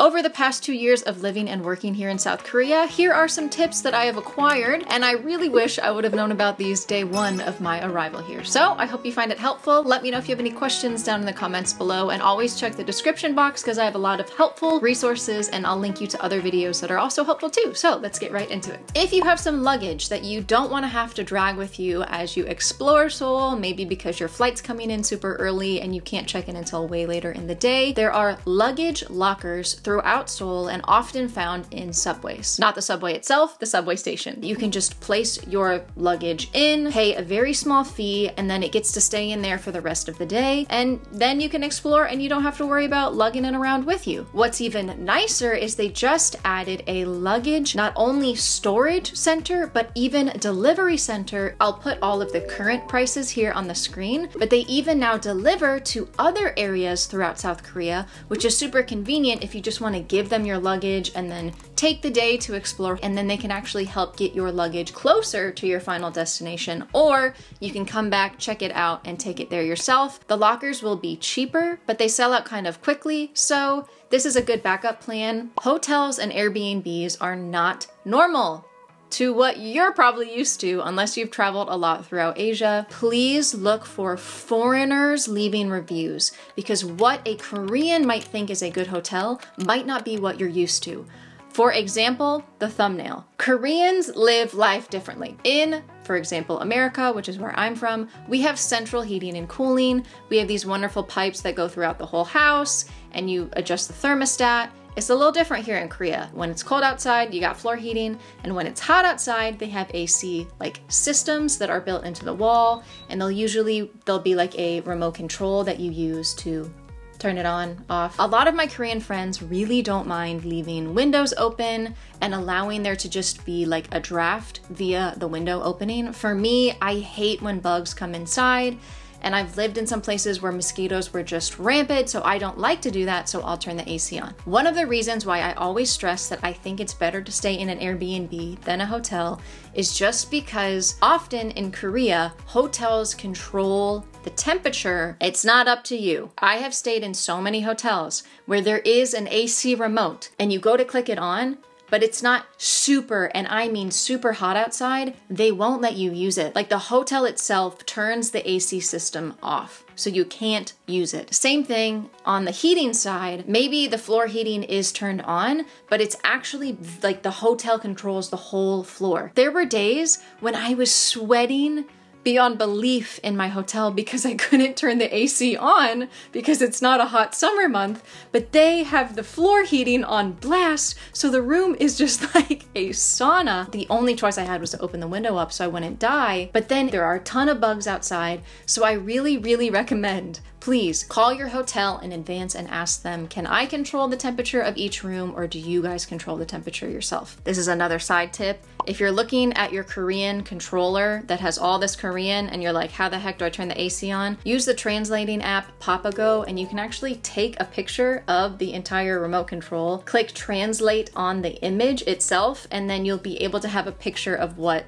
Over the past 2 years of living and working here in South Korea, here are some tips that I have acquired, and I really wish I would have known about these day one of my arrival here. So I hope you find it helpful. Let me know if you have any questions down in the comments below, and always check the description box because I have a lot of helpful resources, and I'll link you to other videos that are also helpful too. So let's get right into it. If you have some luggage that you don't want to have to drag with you as you explore Seoul, maybe because your flight's coming in super early and you can't check in until way later in the day, there are luggage lockers throughout Seoul and often found in subways. Not the subway itself, the subway station. You can just place your luggage in, pay a very small fee, and then it gets to stay in there for the rest of the day, and then you can explore and you don't have to worry about lugging it around with you. What's even nicer is they just added a luggage, not only storage center, but even delivery center. I'll put all of the current prices here on the screen, but they even now deliver to other areas throughout South Korea, which is super convenient if you just want to give them your luggage and then take the day to explore, and then they can actually help get your luggage closer to your final destination, or you can come back, check it out, and take it there yourself. The lockers will be cheaper, but they sell out kind of quickly, so this is a good backup plan. Hotels and Airbnbs are not normal to what you're probably used to unless you've traveled a lot throughout Asia. Please look for foreigners leaving reviews, because what a Korean might think is a good hotel might not be what you're used to. For example, the thumbnail. Koreans live life differently. In, for example, America, which is where I'm from, we have central heating and cooling. We have these wonderful pipes that go throughout the whole house, and you adjust the thermostat. It's a little different here in Korea. When it's cold outside, you got floor heating, and when it's hot outside, they have AC like systems that are built into the wall, and there'll be like a remote control that you use to turn it on, off. A lot of my Korean friends really don't mind leaving windows open and allowing there to just be like a draft via the window opening. For me, I hate when bugs come inside, and I've lived in some places where mosquitoes were just rampant, so I don't like to do that, so I'll turn the AC on. One of the reasons why I always stress that I think it's better to stay in an Airbnb than a hotel is just because often in Korea, hotels control the temperature. It's not up to you. I have stayed in so many hotels where there is an AC remote and you go to click it on, but it's not super, and I mean super hot outside, they won't let you use it. Like the hotel itself turns the AC system off, so you can't use it. Same thing on the heating side. Maybe the floor heating is turned on, but it's actually like the hotel controls the whole floor. There were days when I was sweating beyond belief in my hotel because I couldn't turn the AC on because it's not a hot summer month, but they have the floor heating on blast, so the room is just like a sauna. The only choice I had was to open the window up so I wouldn't die, but then there are a ton of bugs outside, so I really recommend, please call your hotel in advance and ask them, can I control the temperature of each room, or do you guys control the temperature yourself? This is another side tip. If you're looking at your Korean controller that has all this Korean and you're like, how the heck do I turn the AC on? Use the translating app Papago, and you can actually take a picture of the entire remote control, click translate on the image itself, and then you'll be able to have a picture of what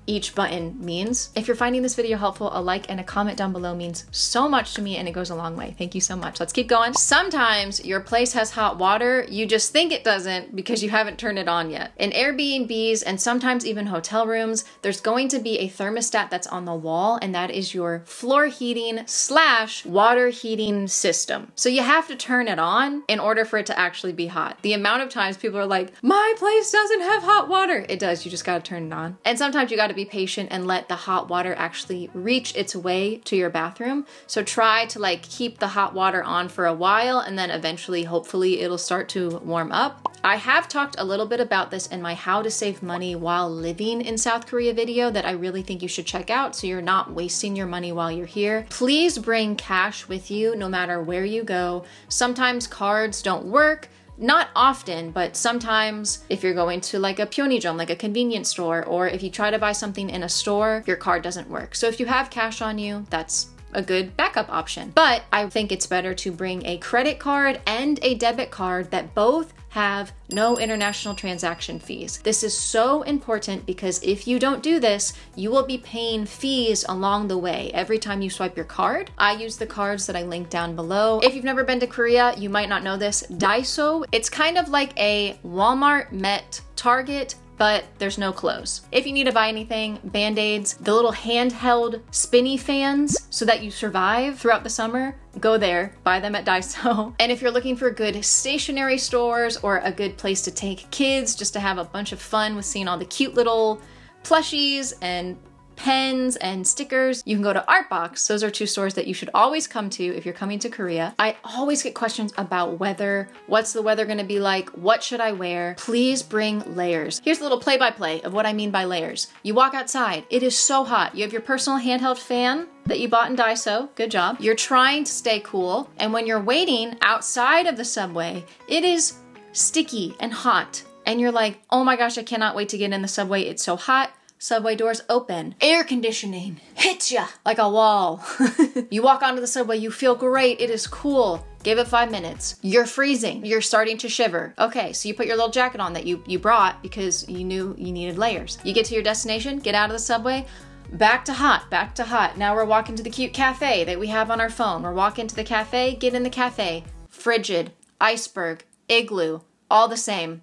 each button means. If you're finding this video helpful, a like and a comment down below means so much to me, and it goes a long way. Thank you so much. Let's keep going. Sometimes your place has hot water, you just think it doesn't because you haven't turned it on yet. In Airbnbs and sometimes even hotel rooms, there's going to be a thermostat that's on the wall, and that is your floor heating / water heating system. So you have to turn it on in order for it to actually be hot. The amount of times people are like, my place doesn't have hot water. It does, you just gotta turn it on. And sometimes you gotta be patient and let the hot water actually reach its way to your bathroom. So try to like keep the hot water on for a while, and then eventually, hopefully, it'll start to warm up. I have talked a little bit about this in my how to save money while living in South Korea video that I really think you should check out so you're not wasting your money while you're here. Please bring cash with you no matter where you go. Sometimes cards don't work. Not often, but sometimes if you're going to like a pyeonijong, like a convenience store, or if you try to buy something in a store, your card doesn't work. So if you have cash on you, that's a good backup option. But I think it's better to bring a credit card and a debit card that both have no international transaction fees. This is so important because if you don't do this, you will be paying fees along the way every time you swipe your card. I use the cards that I link down below. If you've never been to Korea, you might not know this. Daiso, it's kind of like a Walmart met Target, but there's no clothes. If you need to buy anything, Band-Aids, the little handheld spinny fans so that you survive throughout the summer, go there, buy them at Daiso. And if you're looking for good stationery stores or a good place to take kids just to have a bunch of fun with seeing all the cute little plushies and pens and stickers, you can go to Artbox. Those are two stores that you should always come to if you're coming to Korea. I always get questions about weather. What's the weather gonna be like? What should I wear? Please bring layers. Here's a little play-by-play of what I mean by layers. You walk outside, it is so hot. You have your personal handheld fan that you bought in Daiso, good job. You're trying to stay cool, and when you're waiting outside of the subway, it is sticky and hot. And you're like, oh my gosh, I cannot wait to get in the subway, it's so hot. Subway doors open. Air conditioning hits ya like a wall. You walk onto the subway, you feel great, it is cool. Give it 5 minutes. You're freezing, you're starting to shiver. Okay, so you put your little jacket on that you brought because you knew you needed layers. You get to your destination, get out of the subway, back to hot, back to hot. Now we're walking to the cute cafe that we have on our phone. We're walking to the cafe, get in the cafe. Frigid, iceberg, igloo, all the same.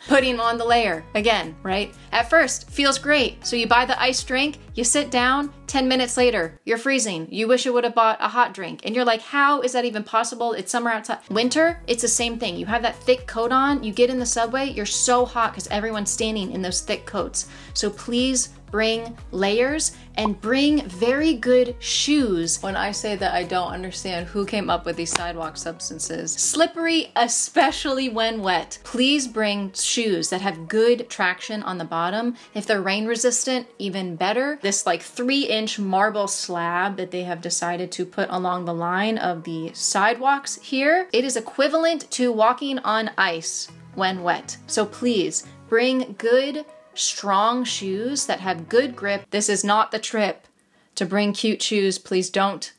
Putting on the layer again, right? At first, feels great. So you buy the iced drink, you sit down, 10 minutes later, you're freezing. You wish you would have bought a hot drink. And you're like, how is that even possible? It's summer outside. Winter, it's the same thing. You have that thick coat on, you get in the subway, you're so hot because everyone's standing in those thick coats. So please bring layers and bring very good shoes. When I say that I don't understand who came up with these sidewalk substances. Slippery, especially when wet. Please bring shoes that have good traction on the bottom. If they're rain resistant, even better. This like 3-inch marble slab that they have decided to put along the line of the sidewalks here, it is equivalent to walking on ice when wet. So please bring good strong shoes that have good grip. This is not the trip to bring cute shoes. Please don't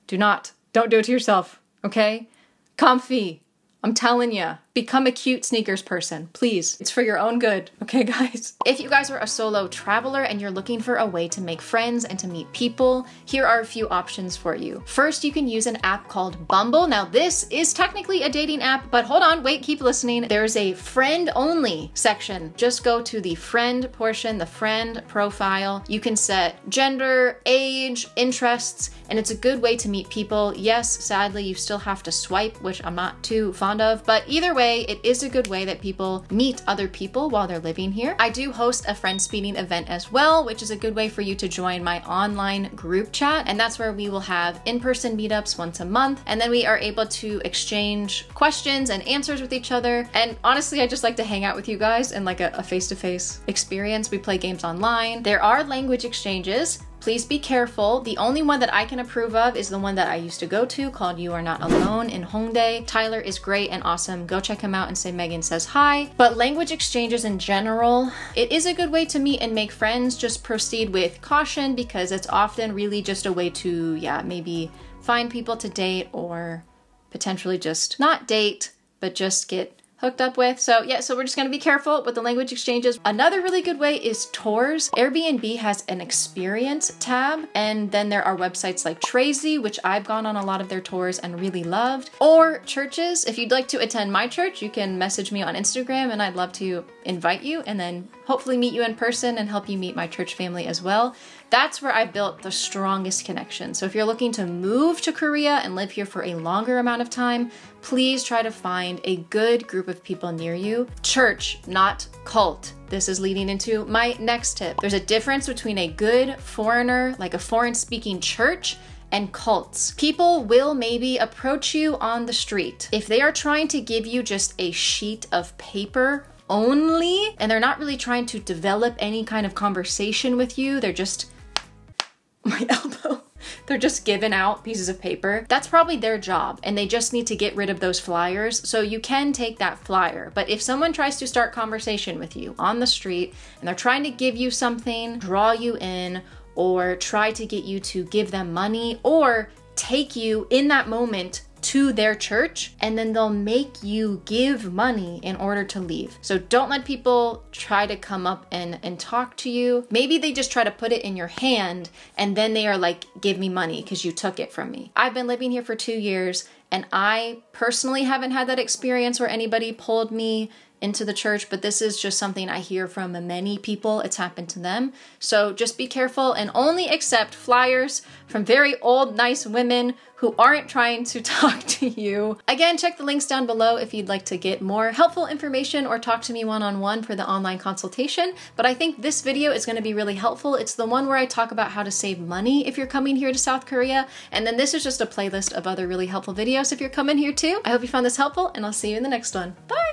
do it to yourself, okay? Comfy, I'm telling you. Become a cute sneakers person, please. It's for your own good, okay guys? If you guys are a solo traveler and you're looking for a way to make friends and to meet people, here are a few options for you. First, you can use an app called Bumble. Now this is technically a dating app, but hold on, wait, keep listening. There's a friend only section. Just go to the friend portion, the friend profile. You can set gender, age, interests, and it's a good way to meet people. Yes, sadly, you still have to swipe, which I'm not too fond of, but either way, it is a good way that people meet other people while they're living here. I do host a friend speeding event as well, which is a good way for you to join my online group chat. And that's where we will have in-person meetups once a month. And then we are able to exchange questions and answers with each other. And honestly, I just like to hang out with you guys in like a face-to-face experience. We play games online. There are language exchanges. Please be careful. The only one that I can approve of is the one that I used to go to called You Are Not Alone in Hongdae. Tyler is great and awesome. Go check him out and say Megan says hi. But language exchanges in general, it is a good way to meet and make friends. Just proceed with caution because it's often really just a way to, maybe find people to date or potentially just not date, but just get hooked up with. So we're just gonna be careful with the language exchanges. Another really good way is tours. Airbnb has an experience tab, and then there are websites like Trazy, which I've gone on a lot of their tours and really loved, or churches. If you'd like to attend my church, you can message me on Instagram and I'd love to invite you and then hopefully meet you in person and help you meet my church family as well. That's where I built the strongest connection. So if you're looking to move to Korea and live here for a longer amount of time, please try to find a good group of people near you. Church, not cult. This is leading into my next tip. There's a difference between a good foreigner, like a foreign speaking church, and cults. People will maybe approach you on the street. If they are trying to give you just a sheet of paper only, and they're not really trying to develop any kind of conversation with you, they're just, my elbow. They're just giving out pieces of paper. That's probably their job and they just need to get rid of those flyers. So you can take that flyer. But if someone tries to start conversation with you on the street and they're trying to give you something, draw you in, or try to get you to give them money or take you in that moment to their church, and then they'll make you give money in order to leave. So don't let people try to come up and talk to you. Maybe they just try to put it in your hand and then they are like, give me money because you took it from me. I've been living here for 2 years and I personally haven't had that experience where anybody pulled me into the church, but this is just something I hear from many people. It's happened to them. So just be careful and only accept flyers from very old, nice women who aren't trying to talk to you. Again, check the links down below if you'd like to get more helpful information or talk to me one-on-one for the online consultation. But I think this video is going to be really helpful. It's the one where I talk about how to save money if you're coming here to South Korea. And then this is just a playlist of other really helpful videos if you're coming here too. I hope you found this helpful and I'll see you in the next one. Bye!